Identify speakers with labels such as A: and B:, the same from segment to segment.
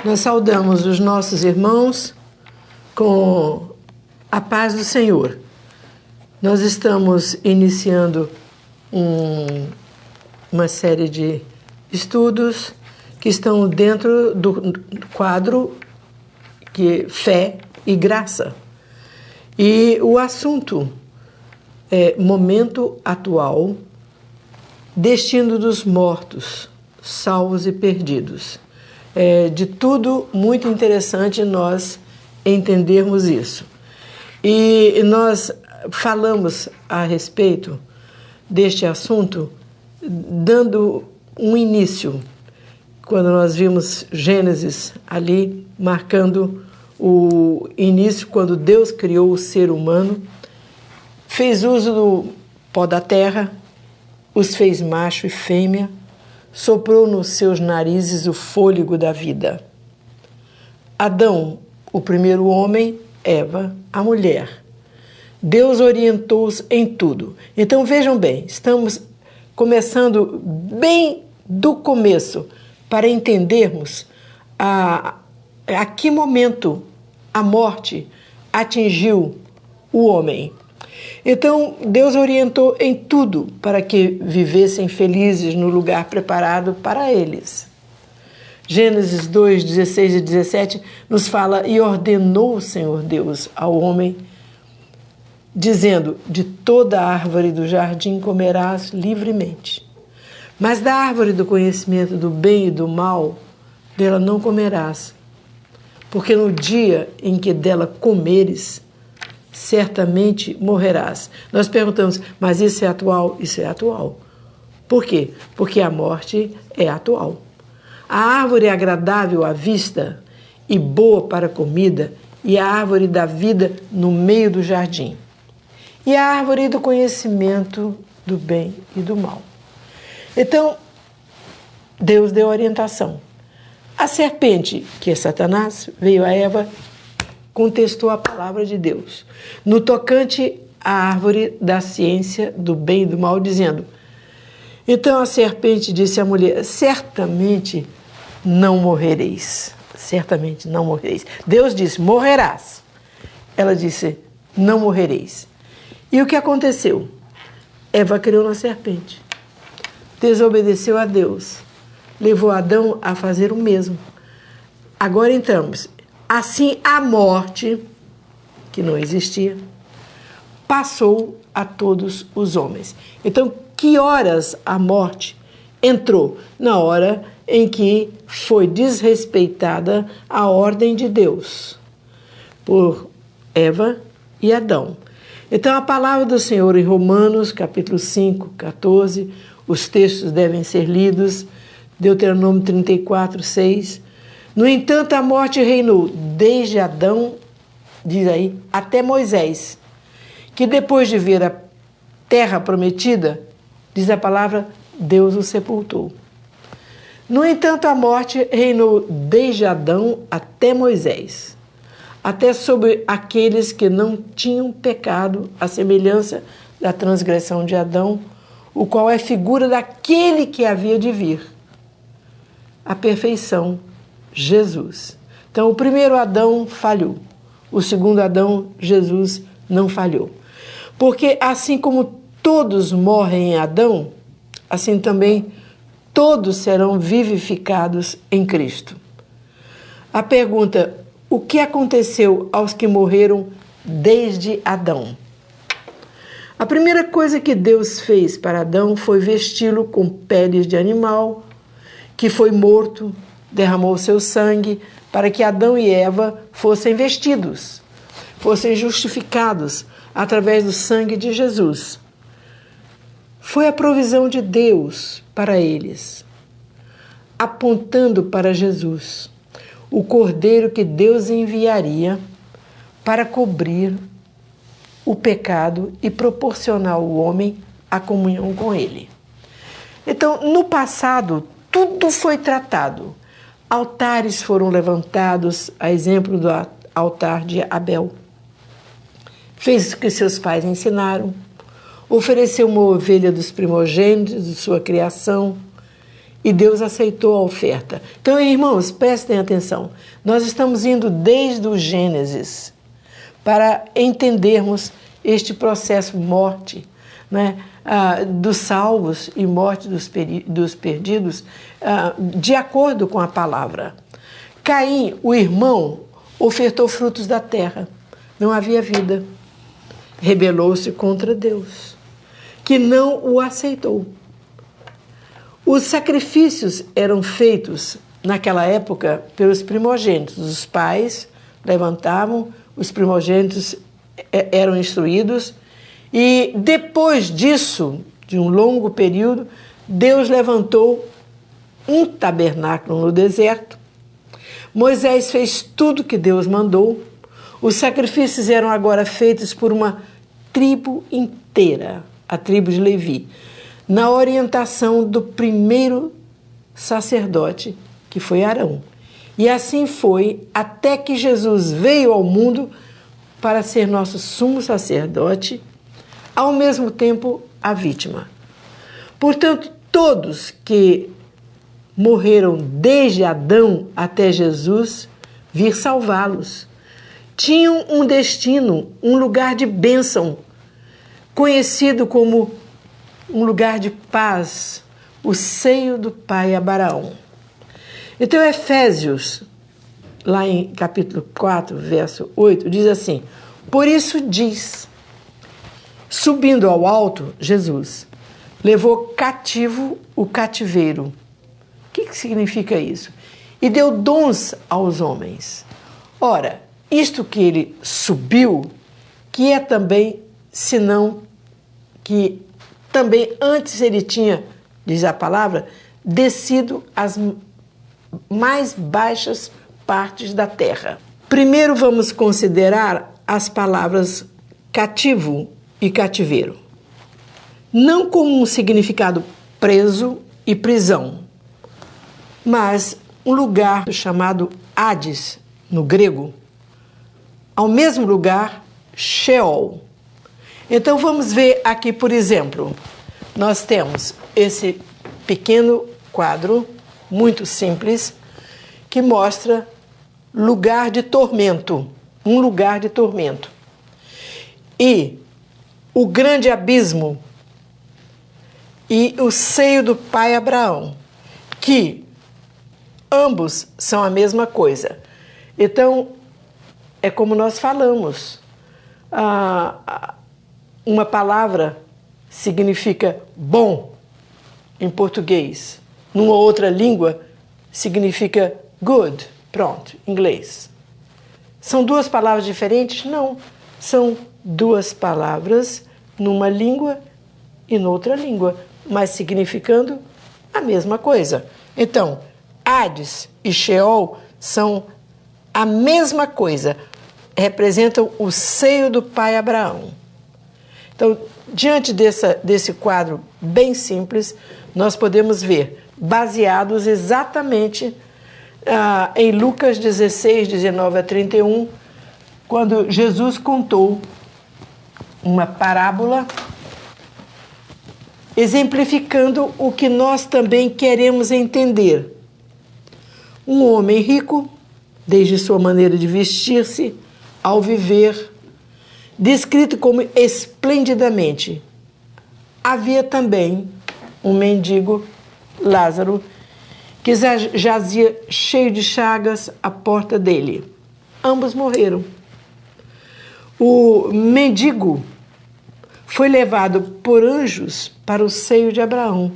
A: Nós saudamos os nossos irmãos com a paz do Senhor. Nós estamos iniciando uma série de estudos que estão dentro do quadro que fé e graça. E o assunto é momento atual, destino dos mortos, salvos e perdidos. É de tudo muito interessante nós entendermos isso. E nós falamos a respeito deste assunto dando um início, quando nós vimos Gênesis ali, marcando o início, quando Deus criou o ser humano, fez uso do pó da terra, os fez macho e fêmea, soprou nos seus narizes o fôlego da vida. Adão, o primeiro homem, Eva, a mulher. Deus orientou-os em tudo. Então vejam bem, estamos começando bem do começo para entendermos a que momento a morte atingiu o homem. Então, Deus orientou em tudo para que vivessem felizes no lugar preparado para eles. Gênesis 2, 16 e 17 nos fala: e ordenou o Senhor Deus ao homem, dizendo: de toda a árvore do jardim comerás livremente, mas da árvore do conhecimento do bem e do mal, dela não comerás, porque no dia em que dela comeres, certamente morrerás. Nós perguntamos, mas isso é atual? Isso é atual. Por quê? Porque a morte é atual. A árvore é agradável à vista e boa para a comida, e a árvore da vida no meio do jardim, e a árvore do conhecimento do bem e do mal. Então, Deus deu orientação. A serpente, que é Satanás, veio a Eva, contestou a palavra de Deus no tocante à árvore da ciência do bem e do mal, dizendo: então a serpente disse à mulher: certamente não morrereis. Certamente não morrereis. Deus disse: morrerás. Ela disse: não morrereis. E o que aconteceu? Eva criou na serpente, desobedeceu a Deus, levou Adão a fazer o mesmo. Agora entramos. Assim, a morte, que não existia, passou a todos os homens. Então, que horas a morte entrou? Na hora em que foi desrespeitada a ordem de Deus por Eva e Adão. Então, a palavra do Senhor em Romanos, capítulo 5, 14, os textos devem ser lidos, Deuteronômio 34, 6... No entanto, a morte reinou desde Adão, diz aí, até Moisés, que depois de ver a terra prometida, diz a palavra, Deus o sepultou. No entanto, a morte reinou desde Adão até Moisés, até sobre aqueles que não tinham pecado, à semelhança da transgressão de Adão, o qual é figura daquele que havia de vir, a perfeição, Jesus. Então, o primeiro Adão falhou. O segundo Adão, Jesus, não falhou. Porque assim como todos morrem em Adão, assim também todos serão vivificados em Cristo. A pergunta: o que aconteceu aos que morreram desde Adão? A primeira coisa que Deus fez para Adão foi vesti-lo com peles de animal que foi morto, derramou seu sangue para que Adão e Eva fossem vestidos, fossem justificados através do sangue de Jesus. Foi a provisão de Deus para eles, apontando para Jesus, o Cordeiro que Deus enviaria para cobrir o pecado e proporcionar ao homem a comunhão com ele. Então, no passado, tudo foi tratado. Altares foram levantados, a exemplo do altar de Abel. Fez o que seus pais ensinaram, ofereceu uma ovelha dos primogênitos de sua criação e Deus aceitou a oferta. Então, irmãos, prestem atenção. Nós estamos indo desde o Gênesis para entendermos este processo morte, né, dos salvos e morte dos perdidos, de acordo com a palavra. Caim, o irmão, ofertou frutos da terra. Não havia vida. Rebelou-se contra Deus, que não o aceitou. Os sacrifícios eram feitos, naquela época, pelos primogênitos. Os pais levantavam, os primogênitos eram instruídos, e depois disso, de um longo período, Deus levantou um tabernáculo no deserto. Moisés fez tudo que Deus mandou. Os sacrifícios eram agora feitos por uma tribo inteira, a tribo de Levi, na orientação do primeiro sacerdote, que foi Arão. E assim foi até que Jesus veio ao mundo para ser nosso sumo sacerdote, ao mesmo tempo a vítima. Portanto, todos que morreram desde Adão até Jesus vir salvá-los tinham um destino, um lugar de bênção, conhecido como um lugar de paz, o seio do pai Abraão. Então, Efésios, lá em capítulo 4, verso 8, diz assim: por isso diz, subindo ao alto, Jesus levou cativo o cativeiro. O que significa isso? E deu dons aos homens. Ora, isto que ele subiu, que é também, senão que também antes ele tinha, diz a palavra, descido às mais baixas partes da terra. Primeiro vamos considerar as palavras cativo e cativeiro. Não como um significado preso e prisão, mas um lugar chamado Hades, no grego, ao mesmo lugar, Sheol. Então vamos ver aqui, por exemplo, nós temos esse pequeno quadro, muito simples, que mostra lugar de tormento, um lugar de tormento. E o grande abismo e o seio do pai Abraão, que ambos são a mesma coisa. Então, é como nós falamos, uma palavra significa bom em português, numa outra língua significa good, pronto, inglês. São duas palavras diferentes? Não, são duas palavras numa língua e noutra língua, mas significando a mesma coisa. Então, Hades e Sheol são a mesma coisa, representam o seio do pai Abraão. Então, diante desse quadro bem simples, nós podemos ver, baseados exatamente em Lucas 16, 19 a 31, quando Jesus contou uma parábola exemplificando o que nós também queremos entender. Um homem rico, desde sua maneira de vestir-se, ao viver, descrito como esplendidamente. Havia também um mendigo, Lázaro, que jazia cheio de chagas à porta dele. Ambos morreram. O mendigo foi levado por anjos para o seio de Abraão,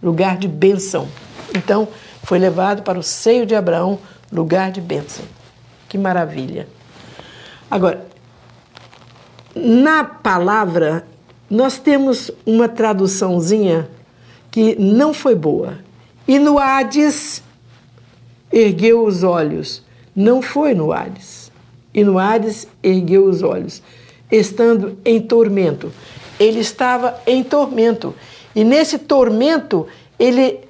A: lugar de bênção. Então, foi levado para o seio de Abraão, lugar de bênção. Que maravilha! Agora, na palavra, nós temos uma traduçãozinha que não foi boa. E no Hades, ergueu os olhos. Não foi no Hades. E no Hades, ergueu os olhos, estando em tormento. Ele estava em tormento. E nesse tormento, ele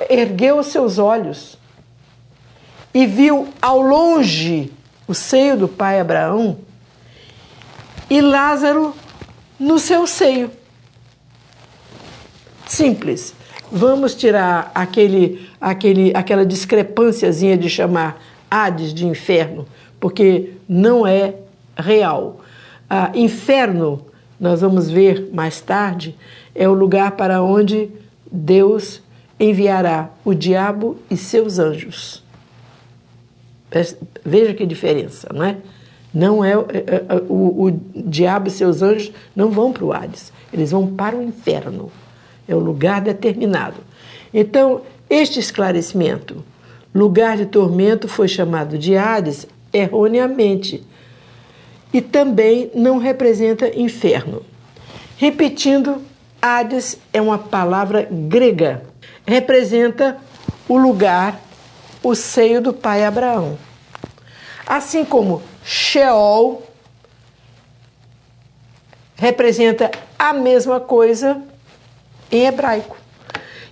A: ergueu os seus olhos e viu ao longe o seio do pai Abraão e Lázaro no seu seio. Simples. vamos tirar aquela discrepânciazinha de chamar Hades de inferno, porque não é real. Inferno, nós vamos ver mais tarde, é o lugar para onde Deus enviará o diabo e seus anjos. Veja que diferença, não é? Não é o diabo e seus anjos não vão para o Hades, eles vão para o inferno. É o lugar determinado. Então, este esclarecimento, lugar de tormento, foi chamado de Hades erroneamente. E também não representa inferno. Repetindo, Hades é uma palavra grega. Representa o lugar, o seio do pai Abraão. Assim como Sheol representa a mesma coisa em hebraico.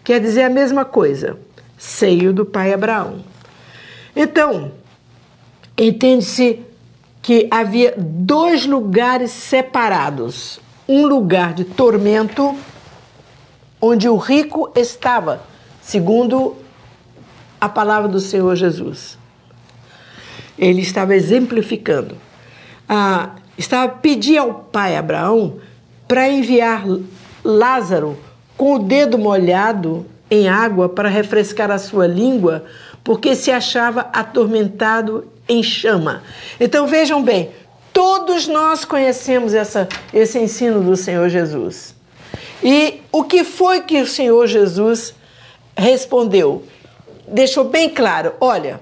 A: Quer dizer a mesma coisa, seio do pai Abraão. Então, entende-se que havia dois lugares separados. Um lugar de tormento, onde o rico estava, segundo a palavra do Senhor Jesus. Ele estava exemplificando. Estava pedindo ao pai Abraão para enviar Lázaro com o dedo molhado em água para refrescar a sua língua, porque se achava atormentado em chama. Então vejam bem, todos nós conhecemos esse ensino do Senhor Jesus. E o que foi que o Senhor Jesus respondeu? Deixou bem claro, olha,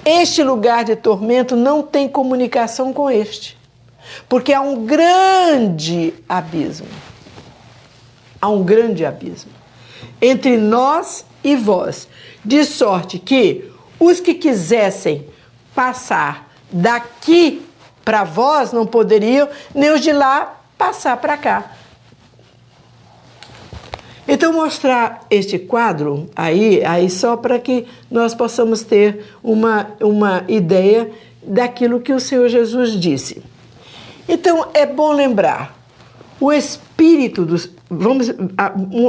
A: este lugar de tormento não tem comunicação com este, porque há um grande abismo. Há um grande abismo entre nós e vós, de sorte que os que quisessem passar daqui para vós não poderiam, nem os de lá passar para cá. Então, mostrar este quadro aí só para que nós possamos ter uma ideia daquilo que o Senhor Jesus disse. Então, é bom lembrar, o espírito dos...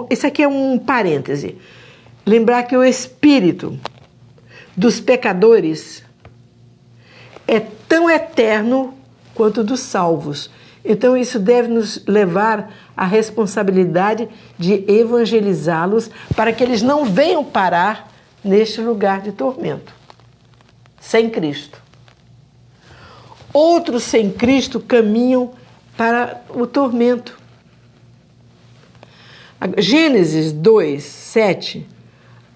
A: isso aqui é um parêntese. Lembrar que o espírito dos pecadores é tão eterno quanto dos salvos. Então, isso deve nos levar à responsabilidade de evangelizá-los para que eles não venham parar neste lugar de tormento, sem Cristo. Outros sem Cristo caminham para o tormento. Gênesis 2, 7,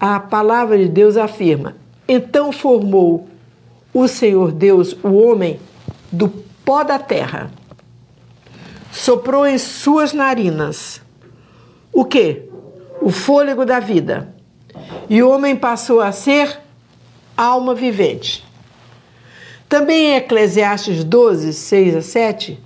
A: a palavra de Deus afirma: então formou o Senhor Deus o homem do pó da terra, soprou em suas narinas o quê? O fôlego da vida. E o homem passou a ser alma vivente. Também em Eclesiastes 12, 6 a 7,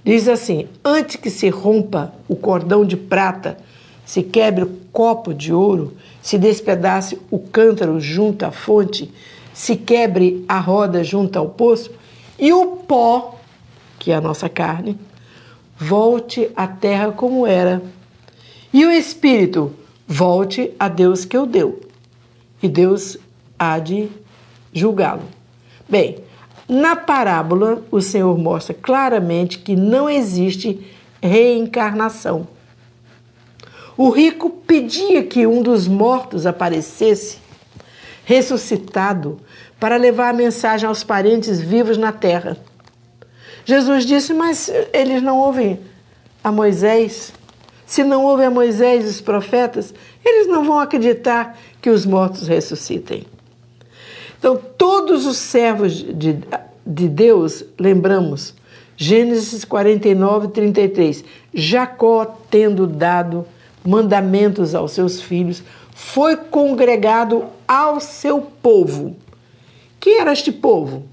A: diz assim: antes que se rompa o cordão de prata, se quebre o copo de ouro, se despedace o cântaro junto à fonte, se quebre a roda junto ao poço, e o pó, que é a nossa carne, volte à terra como era, e o espírito volte a Deus que o deu, e Deus há de julgá-lo. Bem, na parábola o Senhor mostra claramente que não existe reencarnação. O rico pedia que um dos mortos aparecesse, ressuscitado, para levar a mensagem aos parentes vivos na terra. Jesus disse, mas eles não ouvem a Moisés. Se não ouvem a Moisés e os profetas, eles não vão acreditar que os mortos ressuscitem. Então, todos os servos de Deus, lembramos, Gênesis 49, 33, Jacó, tendo dado mandamentos aos seus filhos, foi congregado ao seu povo. Quem era este povo?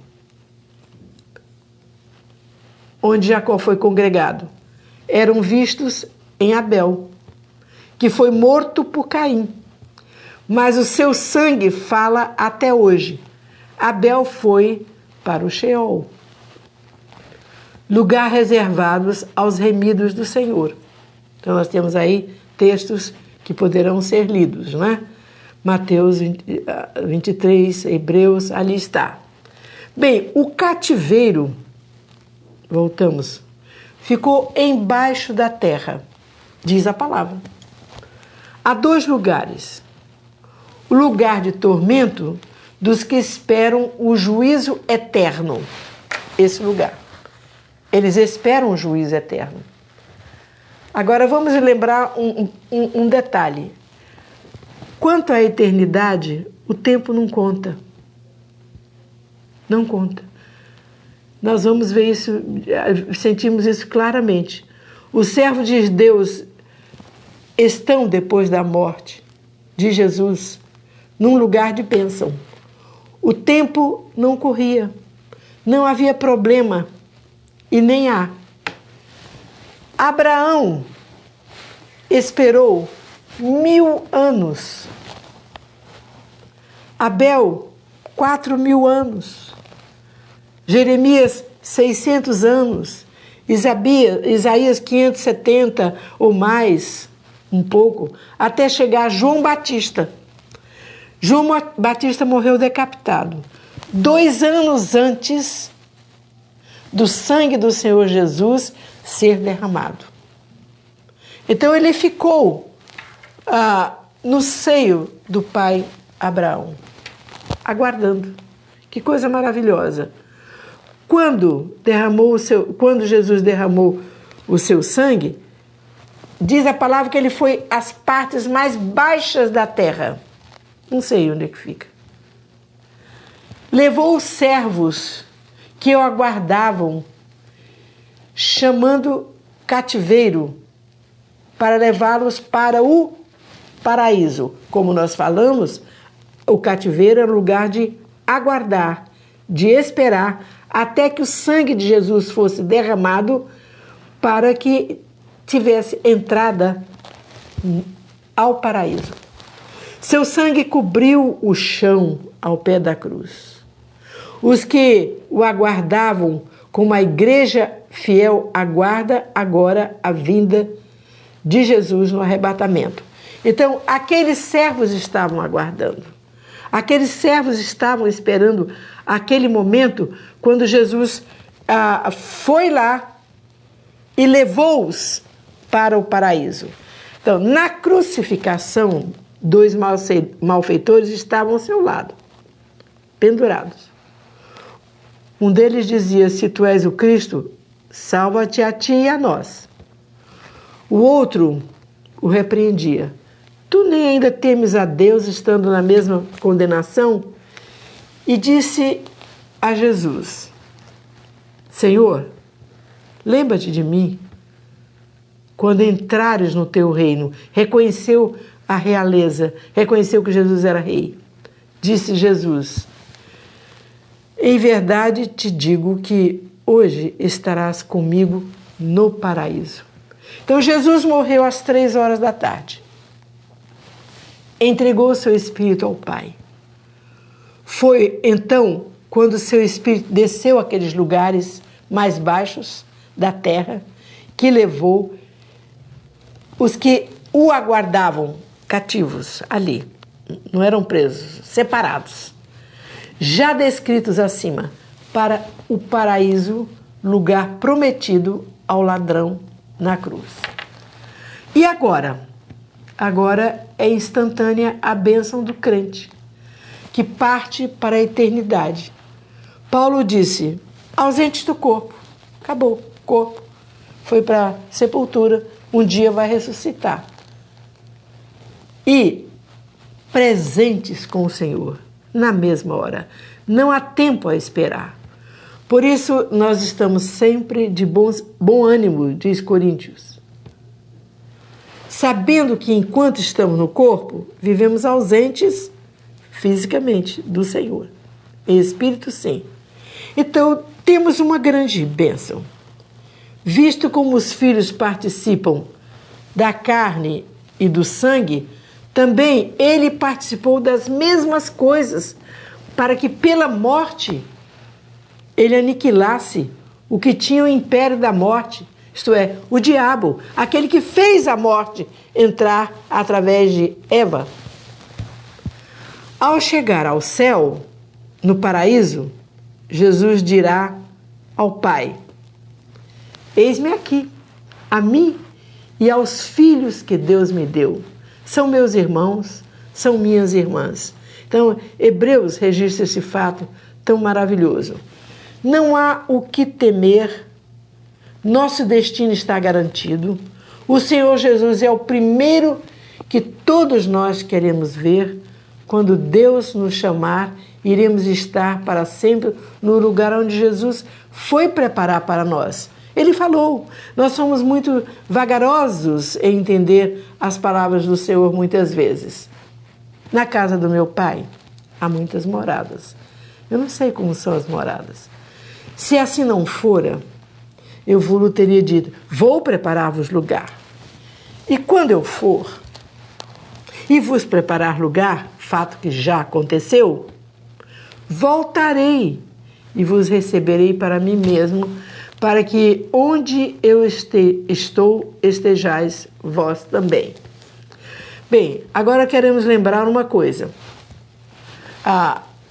A: Onde Jacó foi congregado? Eram vistos em Abel, que foi morto por Caim. Mas o seu sangue fala até hoje. Abel foi para o Sheol, lugar reservado aos remidos do Senhor. Então nós temos aí textos que poderão ser lidos, né? Mateus 23, Hebreus, ali está. Bem, o cativeiro, voltamos, ficou embaixo da terra, diz a palavra. Há dois lugares. O lugar de tormento dos que esperam o juízo eterno. Esse lugar. Eles esperam o juízo eterno. Agora vamos lembrar um detalhe. Quanto à eternidade, o tempo não conta. Não conta. Nós vamos ver isso, sentimos isso claramente. Os servos de Deus estão, depois da morte de Jesus, num lugar de bênção. O tempo não corria, não havia problema, e nem há. Abraão esperou 1000 anos. Abel, 4000 anos. Jeremias, 600 anos. Isaías, 570 ou mais, um pouco, até chegar a João Batista. João Batista morreu decapitado 2 anos antes do sangue do Senhor Jesus ser derramado. Então ele ficou no seio do pai Abraão, aguardando. Que coisa maravilhosa! Quando Jesus derramou o seu sangue, diz a palavra que ele foi às partes mais baixas da terra. Não sei onde é que fica. Levou os servos que o aguardavam, chamando cativeiro, para levá-los para o paraíso. Como nós falamos, o cativeiro é um lugar de aguardar, de esperar, até que o sangue de Jesus fosse derramado para que tivesse entrada ao paraíso. Seu sangue cobriu o chão ao pé da cruz. Os que o aguardavam, como a igreja fiel aguarda agora a vinda de Jesus no arrebatamento. Então, aqueles servos estavam aguardando. Aqueles servos estavam esperando aquele momento quando Jesus foi lá e levou-os para o paraíso. Então, na crucificação, 2 malfeitores estavam ao seu lado, pendurados. Um deles dizia: se tu és o Cristo, salva-te a ti e a nós. O outro o repreendia: tu nem ainda temes a Deus, estando na mesma condenação? E disse a Jesus: Senhor, lembra-te de mim quando entrares no teu reino. Reconheceu a realeza, reconheceu que Jesus era rei. Disse Jesus: em verdade te digo que hoje estarás comigo no paraíso. Então Jesus morreu às 3 horas da tarde. Entregou seu espírito ao Pai. Foi então quando seu espírito desceu àqueles lugares mais baixos da terra, que levou os que o aguardavam cativos ali. Não eram presos, separados, já descritos acima, para o paraíso, lugar prometido ao ladrão na cruz. E agora? Agora é instantânea a bênção do crente, que parte para a eternidade. Paulo disse: ausente do corpo, acabou, o corpo foi para a sepultura, um dia vai ressuscitar. E presentes com o Senhor, na mesma hora. Não há tempo a esperar. Por isso, nós estamos sempre de bom ânimo, diz Coríntios. Sabendo que enquanto estamos no corpo, vivemos ausentes fisicamente do Senhor. Em espírito, sim. Então, temos uma grande bênção. Visto como os filhos participam da carne e do sangue, também ele participou das mesmas coisas, para que pela morte ele aniquilasse o que tinha o império da morte, isto é, o diabo, aquele que fez a morte entrar através de Eva. Ao chegar ao céu, no paraíso, Jesus dirá ao Pai: eis-me aqui, a mim e aos filhos que Deus me deu. São meus irmãos, são minhas irmãs. Então, Hebreus registra esse fato tão maravilhoso. Não há o que temer, nosso destino está garantido. O Senhor Jesus é o primeiro que todos nós queremos ver. Quando Deus nos chamar, iremos estar para sempre no lugar onde Jesus foi preparar para nós. Ele falou, nós somos muito vagarosos em entender as palavras do Senhor muitas vezes. Na casa do meu Pai há muitas moradas. Eu não sei como são as moradas. Se assim não fora, eu vos teria dito, vou preparar-vos lugar. E quando eu for e vos preparar lugar, fato que já aconteceu, voltarei e vos receberei para mim mesmo, para que onde eu estou, estejais vós também. Bem, agora queremos lembrar uma coisa.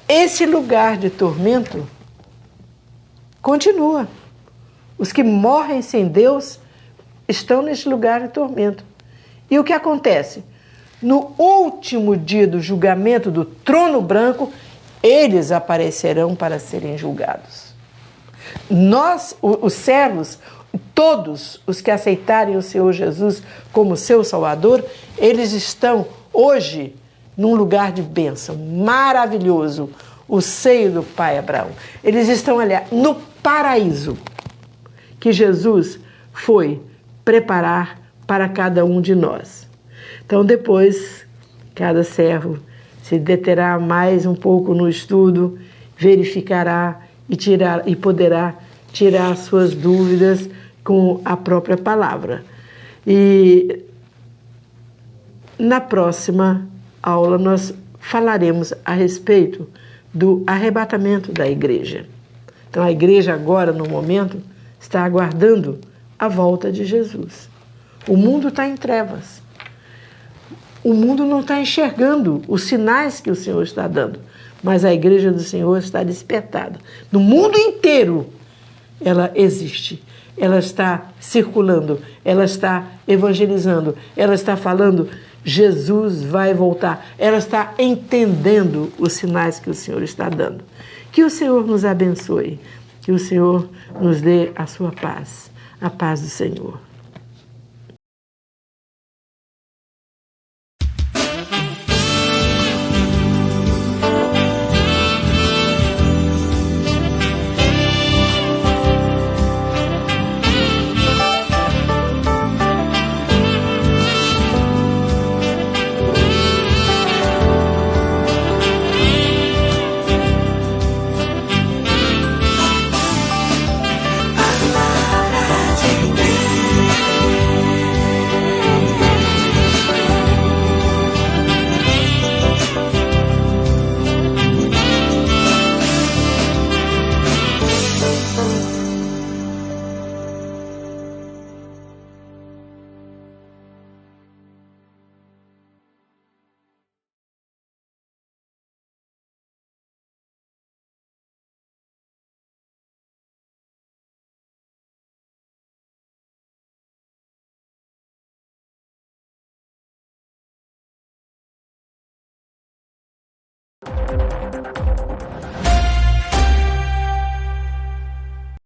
A: Esse lugar de tormento continua. Os que morrem sem Deus estão nesse lugar de tormento. E o que acontece? No último dia do julgamento do trono branco, eles aparecerão para serem julgados. Nós, os servos, todos os que aceitarem o Senhor Jesus como seu Salvador, eles estão hoje num lugar de bênção maravilhoso, o seio do Pai Abraão. Eles estão ali no paraíso que Jesus foi preparar para cada um de nós. Então depois, cada servo se deterá mais um pouco no estudo, verificará e poderá tirar suas dúvidas com a própria palavra. E na próxima aula nós falaremos a respeito do arrebatamento da igreja. Então a igreja agora, no momento, está aguardando a volta de Jesus. O mundo está em trevas. O mundo não está enxergando os sinais que o Senhor está dando, mas a igreja do Senhor está despertada. No mundo inteiro ela existe, ela está circulando, ela está evangelizando, ela está falando, Jesus vai voltar, ela está entendendo os sinais que o Senhor está dando. Que o Senhor nos abençoe, que o Senhor nos dê a sua paz, a paz do Senhor.